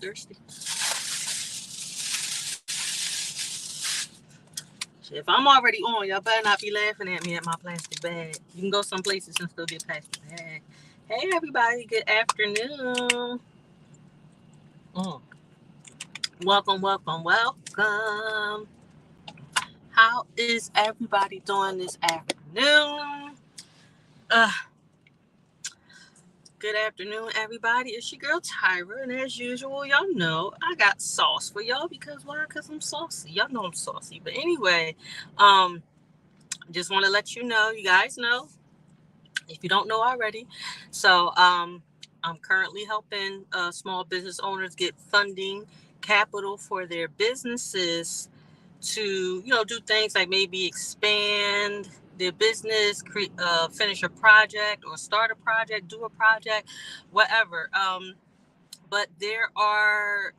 Thirsty. If I'm already on, y'all better not be laughing at me at my plastic bag. You can go some places and still get past the bag. Hey, everybody. Good afternoon. Mm. Welcome, welcome, welcome. How is everybody doing this afternoon? Uh, Good afternoon, everybody. It's your girl Tyra, and as usual, y'all know I got sauce for y'all because why? Because I'm saucy. Y'all know I'm saucy. But anyway, um, just want to let you know, you guys know, if you don't know already. I'm currently helping small business owners get funding, capital for their businesses to, do things like maybe expand their business, finish a project or start a project, do a project, whatever. But there are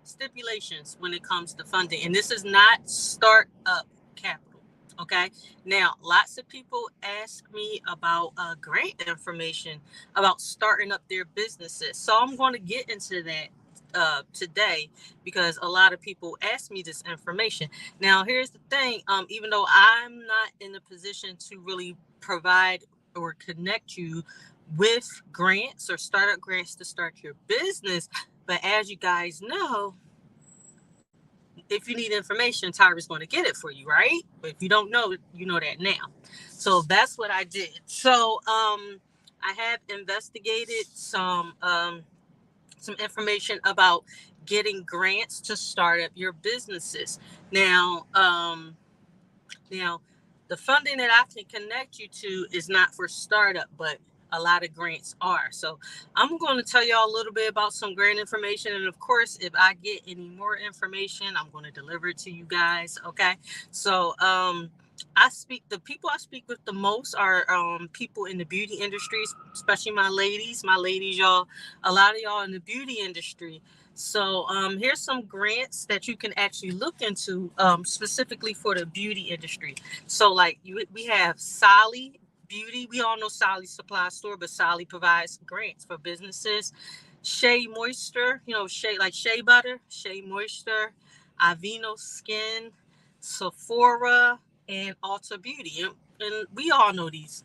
stipulations when it comes to funding, and this is not startup capital. Okay. Now, lots of people ask me about grant information about starting up their businesses. So I'm going to get into that today because a lot of people ask me this information. Now, here's the thing. Even though I'm not in a position to really provide or connect you with grants or startup grants to start your business, but as you guys know, if you need information, Tyra's going to get it for you, right? But if you don't know, you know that now. So that's what I did. I have investigated some information about getting grants to start up your businesses. Now, the funding that I can connect you to is not for startup, but a lot of grants are. So I'm going to tell y'all a little bit about some grant information. And of course, if I get any more information, I'm going to deliver it to you guys. Okay. So, the people I speak with the most are people in the beauty industry, especially my ladies. My ladies, y'all, a lot of y'all in the beauty industry. So here's some grants that you can actually look into specifically for the beauty industry. So we have Solly Beauty. We all know Solly Supply Store, but Solly provides grants for businesses. Shea Moisture, Shea like Shea Butter, Shea Moisture, Aveeno Skin, Sephora, and Ulta Beauty. And we all know these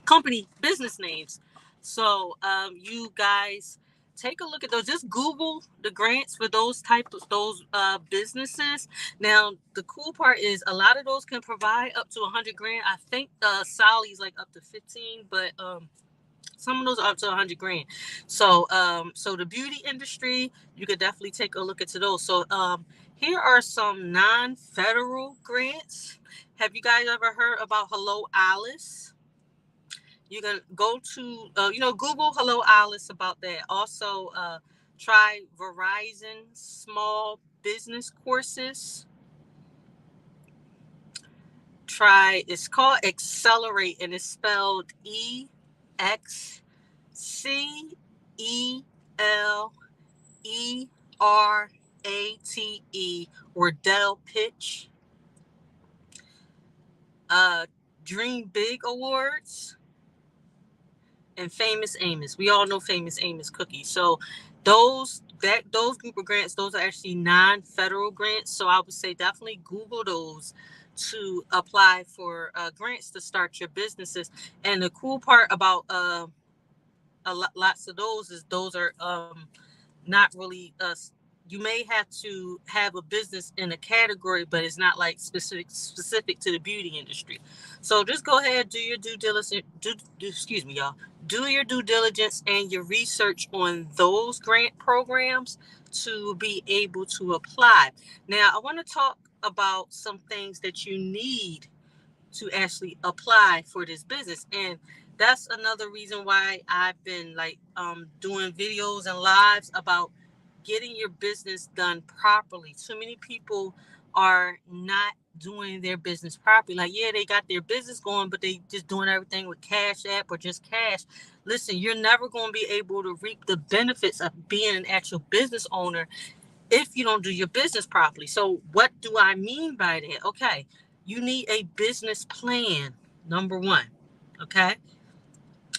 company business names. So you guys take a look at those. Just Google the grants for those businesses. Now the cool part is a lot of those can provide up to 100 grand. I think Sally's like up to 15, but some of those are up to 100 grand. So the beauty industry, you could definitely take a look into those. So here are some non-federal grants. Have you guys ever heard about Hello Alice? You can go to, Google Hello Alice about that. Also, try Verizon Small Business Courses. It's called Accelerate, and it's spelled EXCELERATE, or Dell Pitch. Dream Big Awards. And Famous Amos. We all know Famous Amos cookies. So those group of grants, those are actually non-federal grants. So I would say definitely Google those to apply for grants to start your businesses. And the cool part about lots of those is those are not really you may have to have a business in a category, but it's not like specific to the beauty industry. So just go ahead, do your due diligence. Excuse me, y'all. Do your due diligence and your research on those grant programs to be able to apply. Now, I want to talk about some things that you need to actually apply for this business. And that's another reason why I've been doing videos and lives about getting your business done properly. Too many people are not doing their business properly. Like, yeah, they got their business going, but they just doing everything with Cash App or just cash. Listen, you're never going to be able to reap the benefits of being an actual business owner if you don't do your business properly. So what do I mean by that? Okay, you need a business plan, number one. Okay.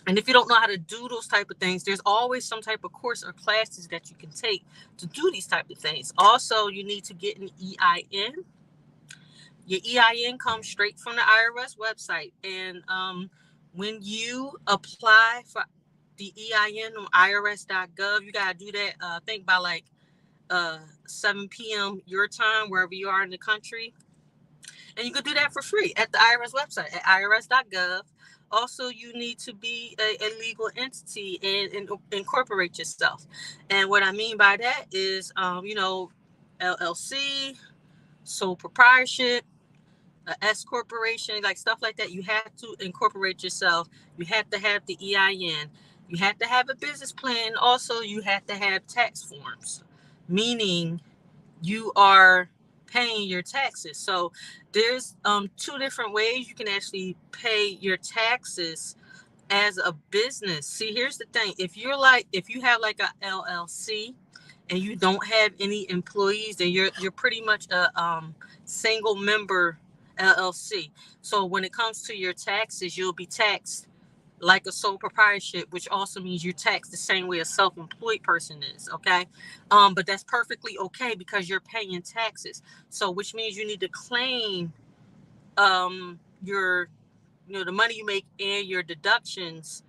And if you don't know how to do those type of things, there's always some type of course or classes that you can take to do these type of things. Also, you need to get an EIN. Your EIN comes straight from the IRS website. And when you apply for the EIN on irs.gov, you got to do that, I think, by like 7 p.m. your time, wherever you are in the country. And you can do that for free at the IRS website at irs.gov. Also, you need to be a legal entity and incorporate yourself. And what I mean by that is, LLC, sole proprietorship, a S corporation, like stuff like that. You have to incorporate yourself. You have to have the EIN. You have to have a business plan. Also, you have to have tax forms, meaning you are paying your taxes. So there's two different ways you can actually pay your taxes as a business. See, here's the thing. If you have like a LLC and you don't have any employees, then you're pretty much a single member LLC. So when it comes to your taxes, you'll be taxed like a sole proprietorship, which also means you're taxed the same way a self-employed person is. Okay. But that's perfectly okay because you're paying taxes. So which means you need to claim your the money you make and your deductions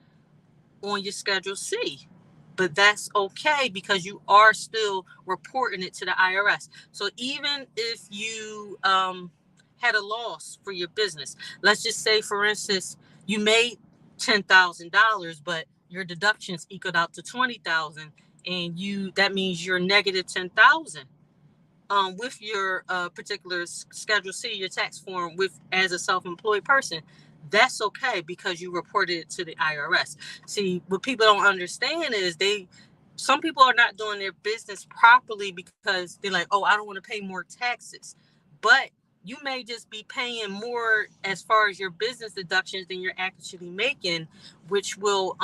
on your Schedule C. But that's okay because you are still reporting it to the IRS. So even if you had a loss for your business, let's just say, for instance, you made $10,000, but your deductions equaled out to 20,000, and that means you're negative 10,000. With your particular Schedule C, your tax form, as a self-employed person, that's okay because you reported it to the IRS. See, what people don't understand is some people are not doing their business properly because they're like, oh, I don't want to pay more taxes. But you may just be paying more as far as your business deductions than you're actually making, which will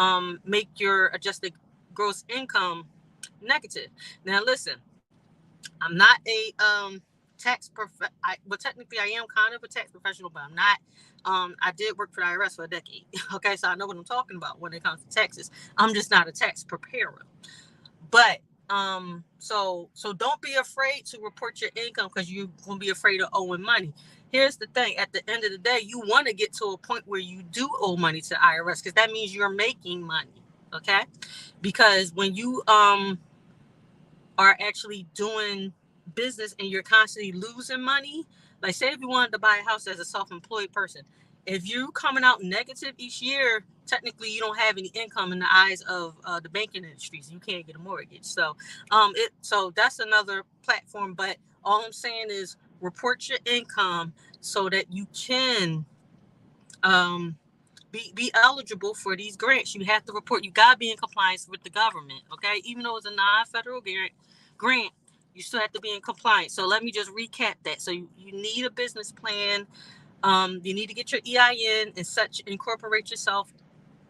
make your adjusted gross income negative. Now, listen, I'm not a well, technically I am kind of a tax professional, but I'm not. I did work for the IRS for a decade. Okay, so I know what I'm talking about when it comes to taxes. I'm just not a tax preparer. But so don't be afraid to report your income because you're gonna be afraid of owing money. Here's the thing: at the end of the day, you want to get to a point where you do owe money to the IRS because that means you're making money. Okay, because when you are actually doing business and you're constantly losing money, like say if you wanted to buy a house as a self-employed person, if you're coming out negative each year, technically you don't have any income in the eyes of the banking industry, so you can't get a mortgage. So that's another platform. But all I'm saying is report your income so that you can be eligible for these grants. You have to report. You gotta be in compliance with the government. Okay, even though it's a non-federal grant, you still have to be in compliance. So let me just recap that. So you need a business plan. You need to get your EIN and such, incorporate yourself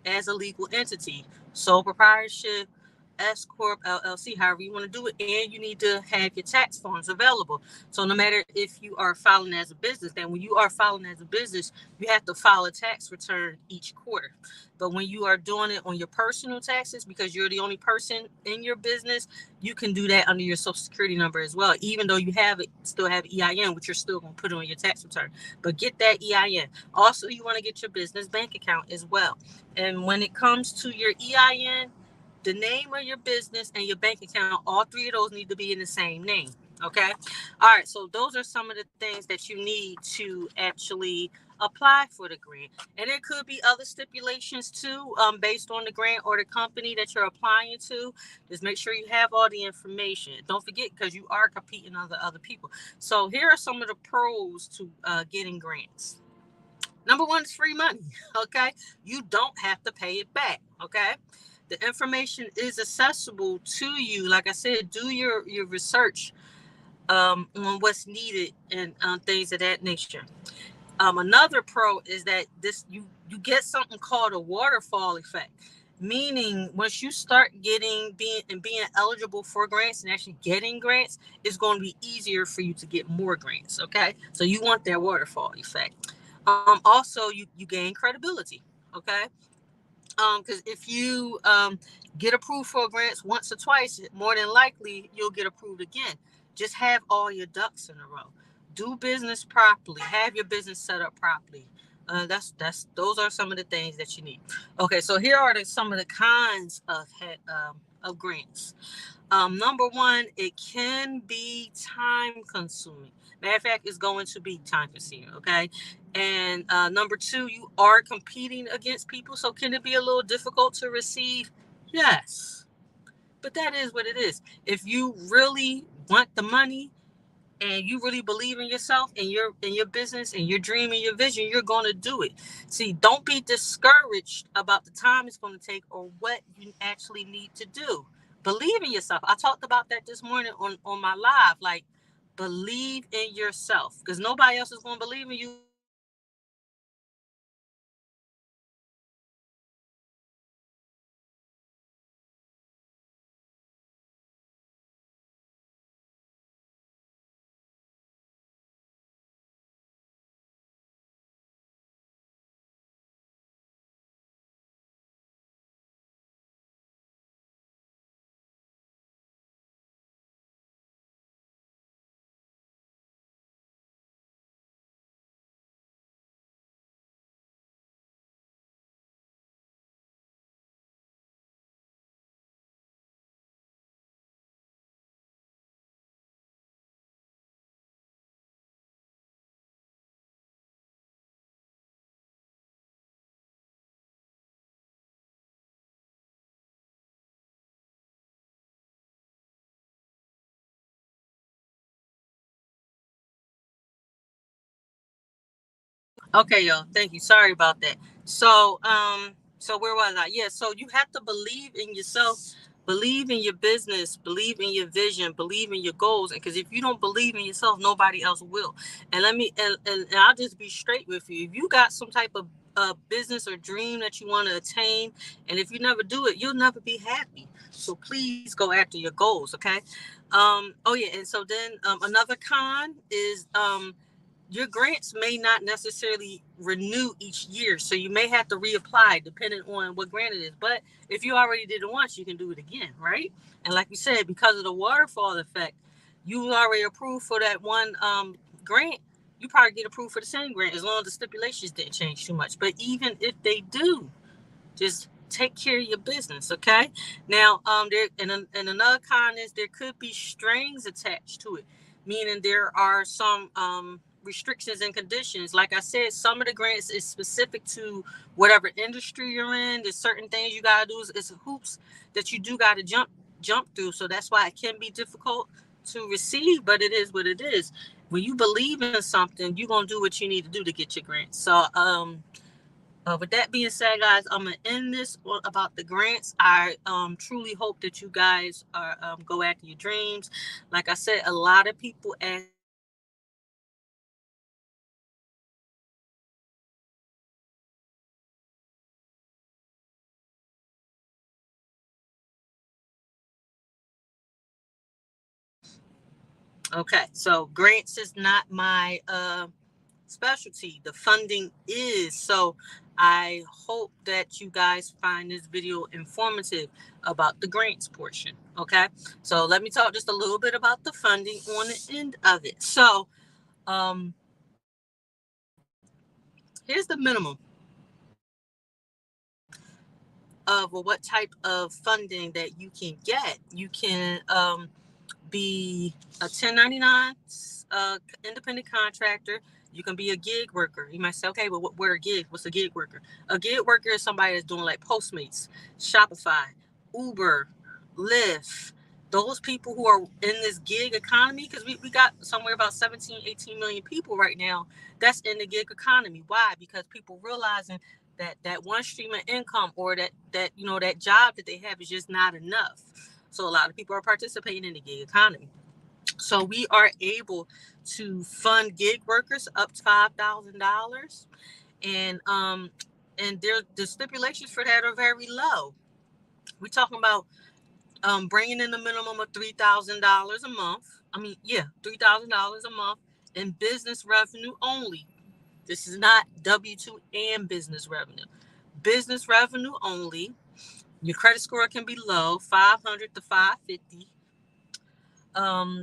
as a legal entity, sole proprietorship, S Corp, LLC, however you want to do it, and you need to have your tax forms available. So no matter if you are filing as a business, then when you are filing as a business, you have to file a tax return each quarter. But when you are doing it on your personal taxes, because you're the only person in your business, you can do that under your Social Security number as well, even though you still have EIN, which you're still going to put on your tax return. But get that EIN. Also, you want to get your business bank account as well. And when it comes to your EIN, the name of your business and your bank account, all three of those need to be in the same name. Okay. All right. So those are some of the things that you need to actually apply for the grant. And there could be other stipulations too, based on the grant or the company that you're applying to. Just make sure you have all the information. Don't forget, because you are competing with other people. So here are some of the pros to getting grants. Number one is free money. Okay. You don't have to pay it back. Okay. The information is accessible to you. Like I said, do your research on what's needed and things of that nature. Another pro is that you get something called a waterfall effect, meaning once you start being eligible for grants and actually getting grants, it's going to be easier for you to get more grants. Okay, so you want that waterfall effect. Also, you gain credibility. Okay. Because if you get approved for grants once or twice, more than likely you'll get approved again. Just have all your ducks in a row. Do business properly. Have your business set up properly. That's those are some of the things that you need. Okay, so here are some of the kinds of grants. Number one, it can be time consuming. Matter of fact, it's going to be time consuming. Okay. And number two, you are competing against people. So can it be a little difficult to receive? Yes. But that is what it is. If you really want the money and you really believe in yourself and your business and your dream and your vision, you're going to do it. See, don't be discouraged about the time it's going to take or what you actually need to do. Believe in yourself. I talked about that this morning on my live. Like, believe in yourself, because nobody else is going to believe in you but you. So believe in yourself. Okay, yo, thank you. Sorry about that. So where was I? Yeah, so you have to believe in yourself, believe in your business, believe in your vision, believe in your goals. And because if you don't believe in yourself, nobody else will. And let me and I'll just be straight with you. If you got some type of business or dream that you want to attain, and if you never do it, you'll never be happy. So please go after your goals, okay? Oh yeah, and so then another con is your grants may not necessarily renew each year. So you may have to reapply depending on what grant it is. But if you already did it once, you can do it again, right? And like we said, because of the waterfall effect, you already approved for that one grant. You probably get approved for the same grant as long as the stipulations didn't change too much. But even if they do, just take care of your business, okay? Now, and another con is there could be strings attached to it, meaning there are some restrictions and conditions. Like I said, some of the grants is specific to whatever industry you're in. There's certain things you gotta do. It's hoops that you do gotta jump through. So that's why it can be difficult to receive, but it is what it is. When you believe in something, you're gonna do what you need to do to get your grant. So with that being said, guys, I'm gonna end this about the grants. I truly hope that you guys are go after your dreams. Like I said, a lot of people ask me questions about Okay, so grants is not my specialty. The funding is. So I hope that you guys find this video informative about the grants portion. Okay, so let me talk just a little bit about the funding on the end of it. So here's the minimum of what type of funding that you can get. You can be a 1099 independent contractor. You can be a gig worker. You might say, okay, but what a gig? What's a gig worker? A gig worker is somebody that's doing like Postmates, Shopify, Uber, Lyft. Those people who are in this gig economy, because we got somewhere about 17, 18 million people right now that's in the gig economy. Why? Because people realizing that one stream of income or that that job that they have is just not enough. So a lot of people are participating in the gig economy. So we are able to fund gig workers up to $5,000, and the stipulations for that are very low. We're talking about bringing in a minimum of $3,000 a month. $3,000 a month in business revenue only. This is not W-2 and business revenue. business revenue only. Your credit score can be low, 500 to 550.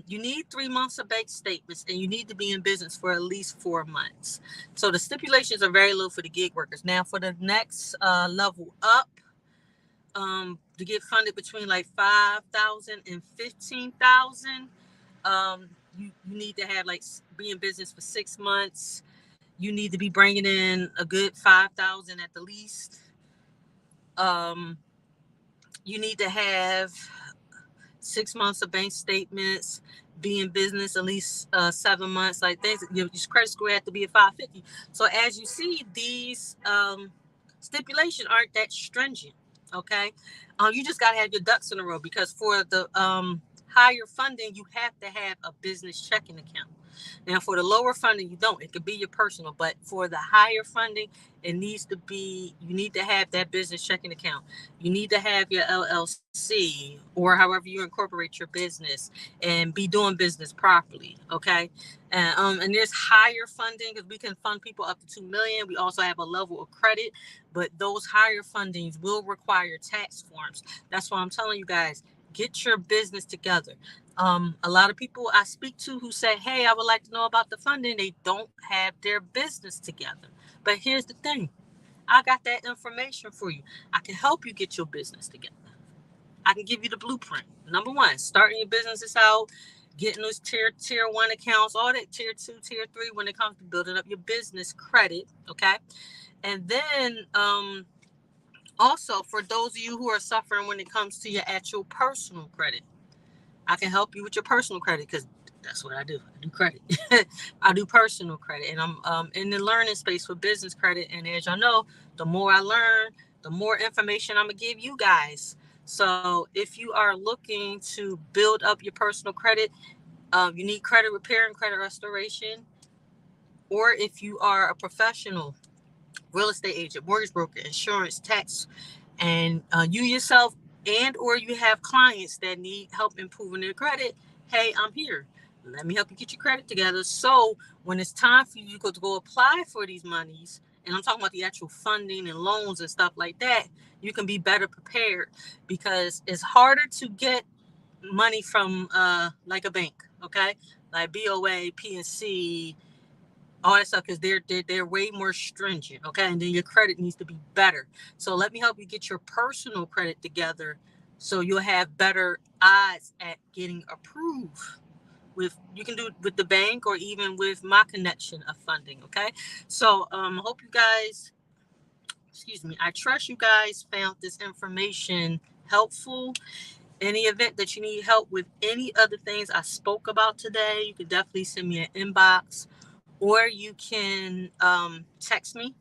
You need 3 months of bank statements, and you need to be in business for at least 4 months. So the stipulations are very low for the gig workers. Now, for the next level up, to get funded between like 5,000 and 15,000, you need to have like be in business for 6 months. You need to be bringing in a good 5,000 at the least. You need to have 6 months of bank statements, be in business at least 7 months. Like things, your credit score had to be at 550. So as you see, these stipulations aren't that stringent. Okay, you just gotta have your ducks in a row, because for the higher funding, you have to have a business checking account. Now, for the lower funding, you don't. It could be your personal, but for the higher funding, it needs to be, you need to have that business checking account. You need to have your LLC, or however you incorporate your business, and be doing business properly. Okay. And there's higher funding, because we can fund people up to $2 million. We also have a level of credit, but those higher fundings will require tax forms. That's why I'm telling you guys, get your business together. A lot of people I speak to who say, hey, I would like to know about the funding, they don't have their business together. But here's the thing. I got that information for you. I can help you get your business together. I can give you the blueprint. Number one, starting your businesses out, getting those tier 1 accounts, all that tier 2, tier 3 when it comes to building up your business credit. Okay. And then also, for those of you who are suffering when it comes to your actual personal credit, I can help you with your personal credit, because that's what I do. I do credit. I do personal credit, and I'm in the learning space for business credit. And as y'all know, the more I learn, the more information I'm gonna give you guys. So if you are looking to build up your personal credit, you need credit repair and credit restoration, or if you are a professional real estate agent, mortgage broker, insurance, tax, and you yourself and or you have clients that need help improving their credit, hey, I'm here. Let me help you get your credit together. So when it's time for you to go apply for these monies, and I'm talking about the actual funding and loans and stuff like that, you can be better prepared, because it's harder to get money from like a bank, okay? Like BOA, PNC, all that stuff, because they're way more stringent, okay? And then your credit needs to be better. So let me help you get your personal credit together, so you'll have better odds at getting approved. You can do it with the bank, or even with my connection of funding, okay? So hope you guys, I trust you guys found this information helpful. Any event that you need help with any other things I spoke about today, you can definitely send me an inbox, or you can text me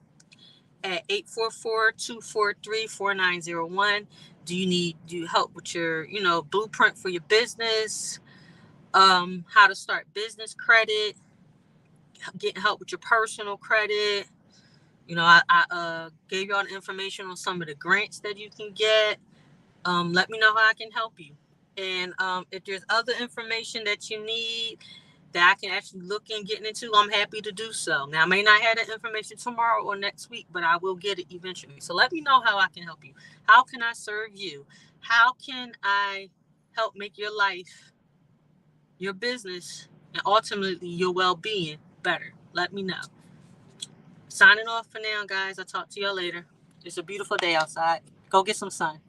at 844-243-4901. Do you need help with your, blueprint for your business, how to start business credit, getting help with your personal credit? I gave you all the information on some of the grants that you can get. Let me know how I can help you. And if there's other information that you need that I can actually look in getting into, I'm happy to do so. Now, I may not have that information tomorrow or next week, but I will get it eventually. So let me know how I can help you. How can I serve you? How can I help make your life, your business, and ultimately your well-being better? Let me know. Signing off for now, guys. I'll talk to y'all later. It's a beautiful day outside. Go get some sun.